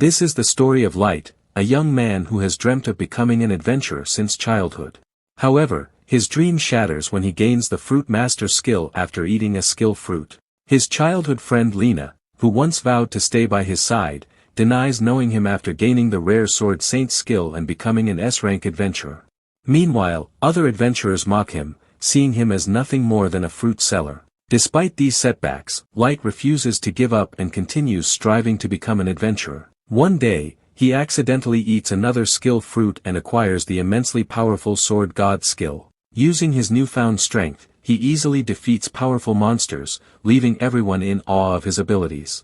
This is the story of Light, a young man who has dreamt of becoming an adventurer since childhood. However, his dream shatters when he gains the fruit master skill after eating a skill fruit. His childhood friend Lena, who once vowed to stay by his side, denies knowing him after gaining the rare sword saint skill and becoming an S-rank adventurer. Meanwhile, other adventurers mock him, seeing him as nothing more than a fruit seller. Despite these setbacks, Light refuses to give up and continues striving to become an adventurer. One day, he accidentally eats another skill fruit and acquires the immensely powerful sword god skill. Using his newfound strength, he easily defeats powerful monsters, leaving everyone in awe of his abilities.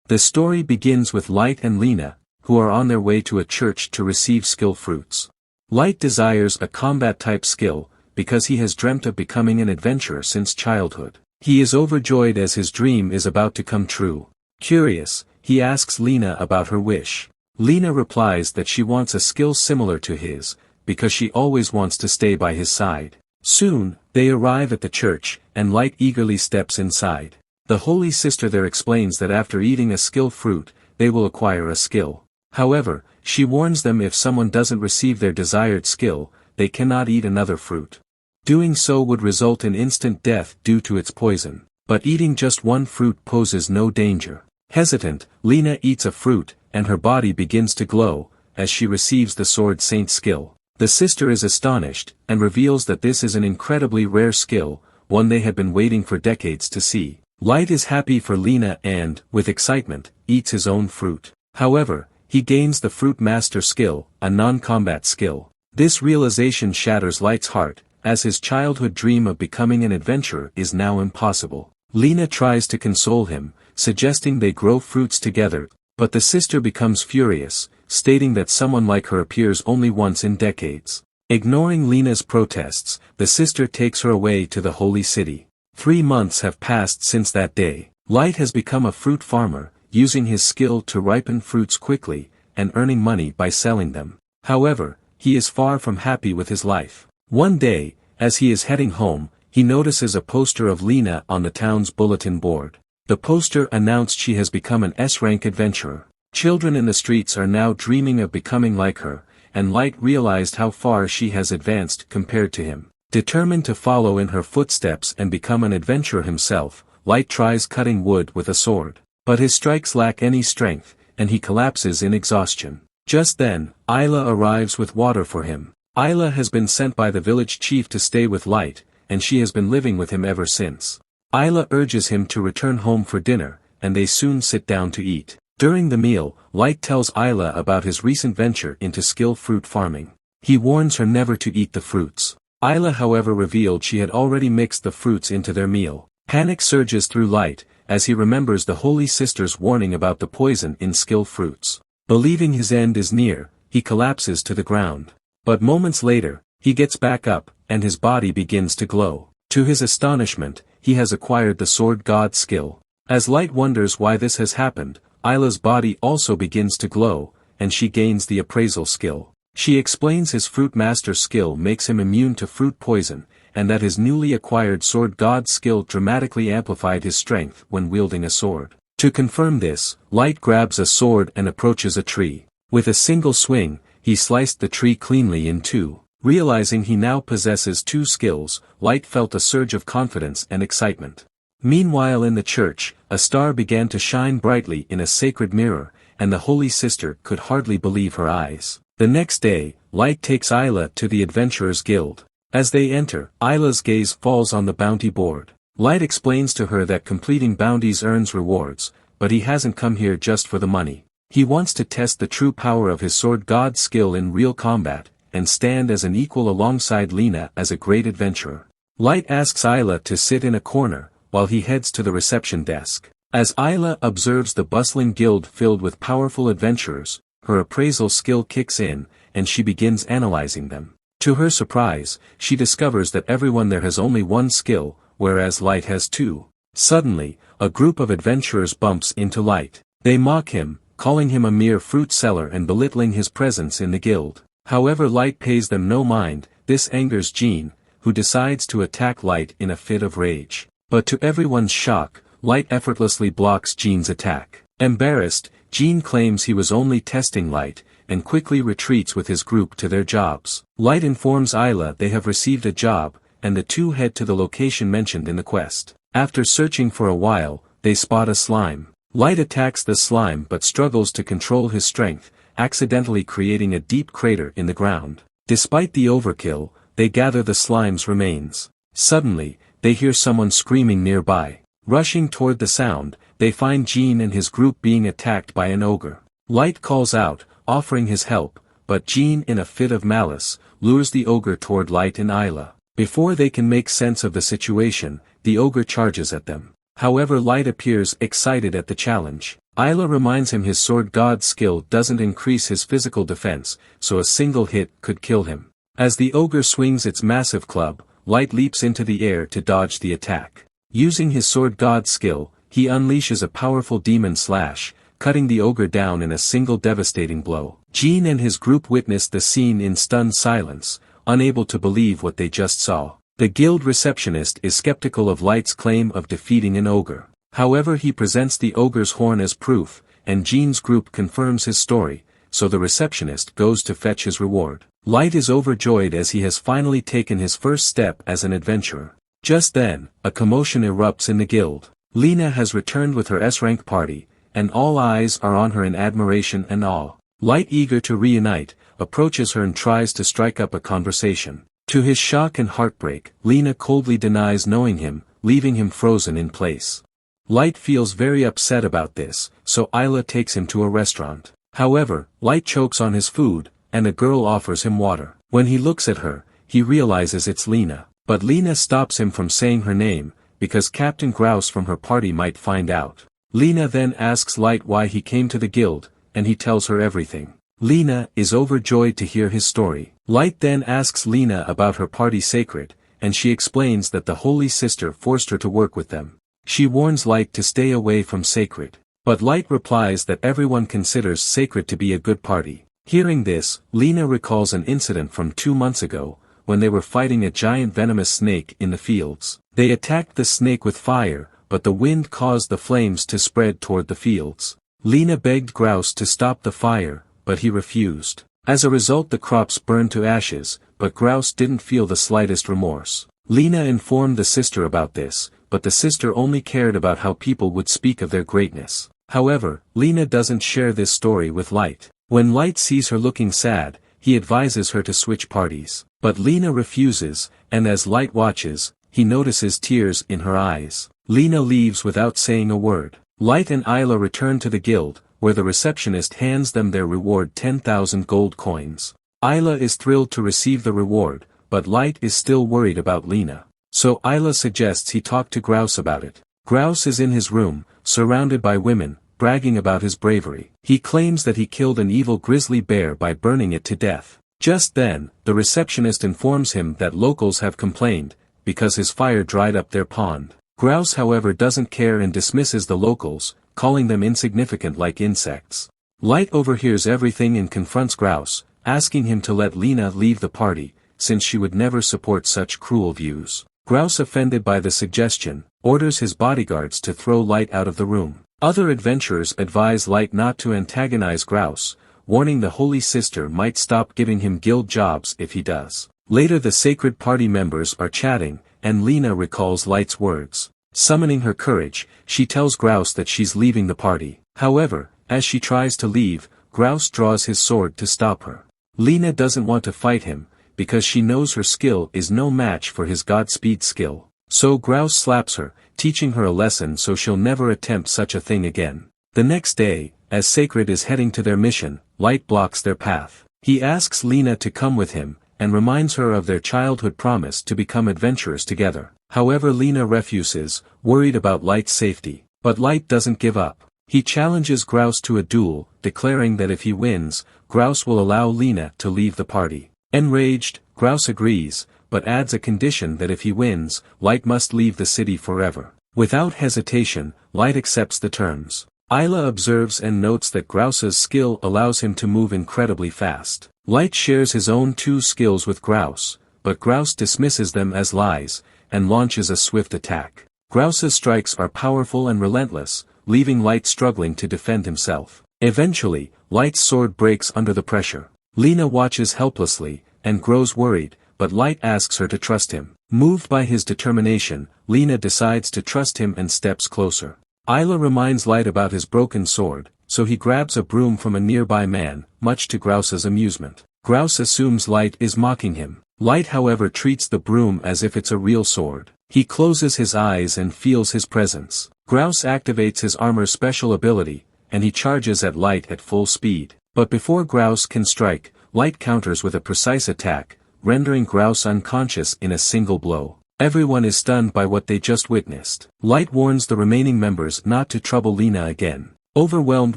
The story begins with Light and Lena, who are on their way to a church to receive skill fruits. Light desires a combat-type skill, because he has dreamt of becoming an adventurer since childhood. He is overjoyed as his dream is about to come true. Curious, he asks Lena about her wish. Lena replies that she wants a skill similar to his, because she always wants to stay by his side. Soon, they arrive at the church, and Light eagerly steps inside. The Holy Sister there explains that after eating a skill fruit, they will acquire a skill. However, she warns them if someone doesn't receive their desired skill, they cannot eat another fruit. Doing so would result in instant death due to its poison, but eating just one fruit poses no danger. Hesitant, Lena eats a fruit, and her body begins to glow, as she receives the sword saint skill. The sister is astonished, and reveals that this is an incredibly rare skill, one they had been waiting for decades to see. Light is happy for Lena and, with excitement, eats his own fruit. However, he gains the fruit master skill, a non-combat skill. This realization shatters Light's heart, as his childhood dream of becoming an adventurer is now impossible. Lena tries to console him, suggesting they grow fruits together, but the sister becomes furious, stating that someone like her appears only once in decades. Ignoring Lena's protests, the sister takes her away to the holy city. 3 months have passed since that day. Light has become a fruit farmer, using his skill to ripen fruits quickly, and earning money by selling them. However, he is far from happy with his life. One day, as he is heading home, he notices a poster of Lena on the town's bulletin board. The poster announced she has become an S-rank adventurer. Children in the streets are now dreaming of becoming like her, and Light realized how far she has advanced compared to him. Determined to follow in her footsteps and become an adventurer himself, Light tries cutting wood with a sword. But his strikes lack any strength, and he collapses in exhaustion. Just then, Isla arrives with water for him. Isla has been sent by the village chief to stay with Light, and she has been living with him ever since. Isla urges him to return home for dinner, and they soon sit down to eat. During the meal, Light tells Isla about his recent venture into skill fruit farming. He warns her never to eat the fruits. Isla however revealed she had already mixed the fruits into their meal. Panic surges through Light, as he remembers the Holy Sister's warning about the poison in skill fruits. Believing his end is near, he collapses to the ground. But moments later, he gets back up, and his body begins to glow. To his astonishment, he has acquired the sword god skill. As Light wonders why this has happened, Isla's body also begins to glow, and she gains the appraisal skill. She explains his fruit master skill makes him immune to fruit poison, and that his newly acquired sword god skill dramatically amplified his strength when wielding a sword. To confirm this, Light grabs a sword and approaches a tree. With a single swing, he sliced the tree cleanly in two. Realizing he now possesses 2 skills, Light felt a surge of confidence and excitement. Meanwhile in the church, a star began to shine brightly in a sacred mirror, and the Holy Sister could hardly believe her eyes. The next day, Light takes Isla to the Adventurers Guild. As they enter, Isla's gaze falls on the bounty board. Light explains to her that completing bounties earns rewards, but he hasn't come here just for the money. He wants to test the true power of his sword god skill in real combat, and stand as an equal alongside Lena as a great adventurer. Light asks Isla to sit in a corner, while he heads to the reception desk. As Isla observes the bustling guild filled with powerful adventurers, her appraisal skill kicks in, and she begins analyzing them. To her surprise, she discovers that everyone there has only 1 skill, whereas Light has 2. Suddenly, a group of adventurers bumps into Light. They mock him, calling him a mere fruit seller and belittling his presence in the guild. However, Light pays them no mind. This angers Jean, who decides to attack Light in a fit of rage. But to everyone's shock, Light effortlessly blocks Jean's attack. Embarrassed, Jean claims he was only testing Light, and quickly retreats with his group to their jobs. Light informs Isla they have received a job, and the two head to the location mentioned in the quest. After searching for a while, they spot a slime. Light attacks the slime but struggles to control his strength, accidentally creating a deep crater in the ground. Despite the overkill, they gather the slime's remains. Suddenly, they hear someone screaming nearby. Rushing toward the sound, they find Jean and his group being attacked by an ogre. Light calls out, offering his help, but Jean in a fit of malice, lures the ogre toward Light and Isla. Before they can make sense of the situation, the ogre charges at them. However, Light appears excited at the challenge. Isla reminds him his sword god skill doesn't increase his physical defense, so a single hit could kill him. As the ogre swings its massive club, Light leaps into the air to dodge the attack. Using his sword god skill, he unleashes a powerful demon slash, cutting the ogre down in a single devastating blow. Jean and his group witnessed the scene in stunned silence, unable to believe what they just saw. The guild receptionist is skeptical of Light's claim of defeating an ogre. However, he presents the ogre's horn as proof, and Jean's group confirms his story, so the receptionist goes to fetch his reward. Light is overjoyed as he has finally taken his first step as an adventurer. Just then, a commotion erupts in the guild. Lena has returned with her S-rank party, and all eyes are on her in admiration and awe. Light, eager to reunite, approaches her and tries to strike up a conversation. To his shock and heartbreak, Lena coldly denies knowing him, leaving him frozen in place. Light feels very upset about this, so Isla takes him to a restaurant. However, Light chokes on his food, and a girl offers him water. When he looks at her, he realizes it's Lena. But Lena stops him from saying her name, because Captain Grouse from her party might find out. Lena then asks Light why he came to the guild, and he tells her everything. Lena is overjoyed to hear his story. Light then asks Lena about her party Sacred, and she explains that the Holy Sister forced her to work with them. She warns Light to stay away from Sacred. But Light replies that everyone considers Sacred to be a good party. Hearing this, Lena recalls an incident from 2 months ago, when they were fighting a giant venomous snake in the fields. They attacked the snake with fire, but the wind caused the flames to spread toward the fields. Lena begged Grouse to stop the fire, but he refused. As a result, the crops burned to ashes, but Grouse didn't feel the slightest remorse. Lena informed the sister about this, but the sister only cared about how people would speak of their greatness. However, Lena doesn't share this story with Light. When Light sees her looking sad, he advises her to switch parties. But Lena refuses, and as Light watches, he notices tears in her eyes. Lena leaves without saying a word. Light and Isla return to the guild, where the receptionist hands them their reward, 10,000 gold coins. Isla is thrilled to receive the reward, but Light is still worried about Lena. So Isla suggests he talk to Grouse about it. Grouse is in his room, surrounded by women, bragging about his bravery. He claims that he killed an evil grizzly bear by burning it to death. Just then, the receptionist informs him that locals have complained, because his fire dried up their pond. Grouse, however, doesn't care and dismisses the locals, calling them insignificant like insects. Light overhears everything and confronts Grouse, asking him to let Lena leave the party, since she would never support such cruel views. Grouse, offended by the suggestion, orders his bodyguards to throw Light out of the room. Other adventurers advise Light not to antagonize Grouse, warning the Holy Sister might stop giving him guild jobs if he does. Later, the Sacred Party members are chatting, and Lena recalls Light's words. Summoning her courage, she tells Grouse that she's leaving the party. However, as she tries to leave, Grouse draws his sword to stop her. Lena doesn't want to fight him, because she knows her skill is no match for his Godspeed skill. So Grouse slaps her, teaching her a lesson so she'll never attempt such a thing again. The next day, as Sacred is heading to their mission, Light blocks their path. He asks Lena to come with him, and reminds her of their childhood promise to become adventurers together. However, Lena refuses, worried about Light's safety. But Light doesn't give up. He challenges Grouse to a duel, declaring that if he wins, Grouse will allow Lena to leave the party. Enraged, Grouse agrees, but adds a condition that if he wins, Light must leave the city forever. Without hesitation, Light accepts the terms. Isla observes and notes that Grouse's skill allows him to move incredibly fast. Light shares his own 2 skills with Grouse, but Grouse dismisses them as lies, and launches a swift attack. Grouse's strikes are powerful and relentless, leaving Light struggling to defend himself. Eventually, Light's sword breaks under the pressure. Lena watches helplessly, and grows worried, but Light asks her to trust him. Moved by his determination, Lena decides to trust him and steps closer. Isla reminds Light about his broken sword, so he grabs a broom from a nearby man, much to Grouse's amusement. Grouse assumes Light is mocking him. Light however treats the broom as if it's a real sword. He closes his eyes and feels his presence. Grouse activates his armor's special ability, and he charges at Light at full speed. But before Grouse can strike, Light counters with a precise attack, rendering Grouse unconscious in a single blow. Everyone is stunned by what they just witnessed. Light warns the remaining members not to trouble Lena again. Overwhelmed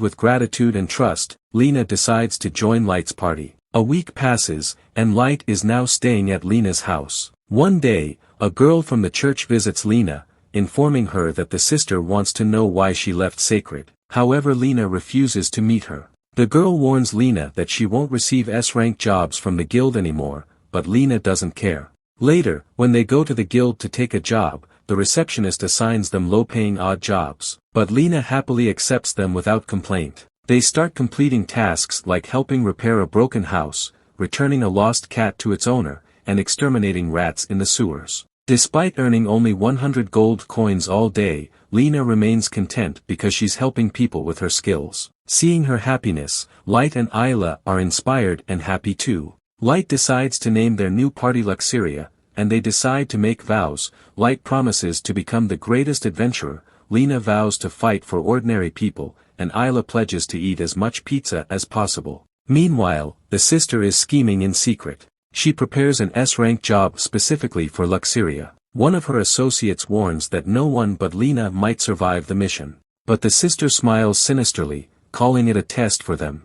with gratitude and trust, Lena decides to join Light's party. A week passes, and Light is now staying at Lena's house. One day, a girl from the church visits Lena, informing her that the sister wants to know why she left Sacred. However, Lena refuses to meet her. The girl warns Lena that she won't receive S-rank jobs from the guild anymore, but Lena doesn't care. Later, when they go to the guild to take a job, the receptionist assigns them low-paying odd jobs, but Lena happily accepts them without complaint. They start completing tasks like helping repair a broken house, returning a lost cat to its owner, and exterminating rats in the sewers. Despite earning only 100 gold coins all day, Lena remains content because she's helping people with her skills. Seeing her happiness, Light and Isla are inspired and happy too. Light decides to name their new party Luxeria, and they decide to make vows. Light promises to become the greatest adventurer, Lena vows to fight for ordinary people, and Isla pledges to eat as much pizza as possible. Meanwhile, the sister is scheming in secret. She prepares an S-rank job specifically for Luxeria. One of her associates warns that no one but Lena might survive the mission. But the sister smiles sinisterly, calling it a test for them.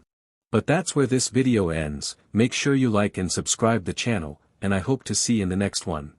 But that's where this video ends. Make sure you like and subscribe the channel, and I hope to see you in the next one.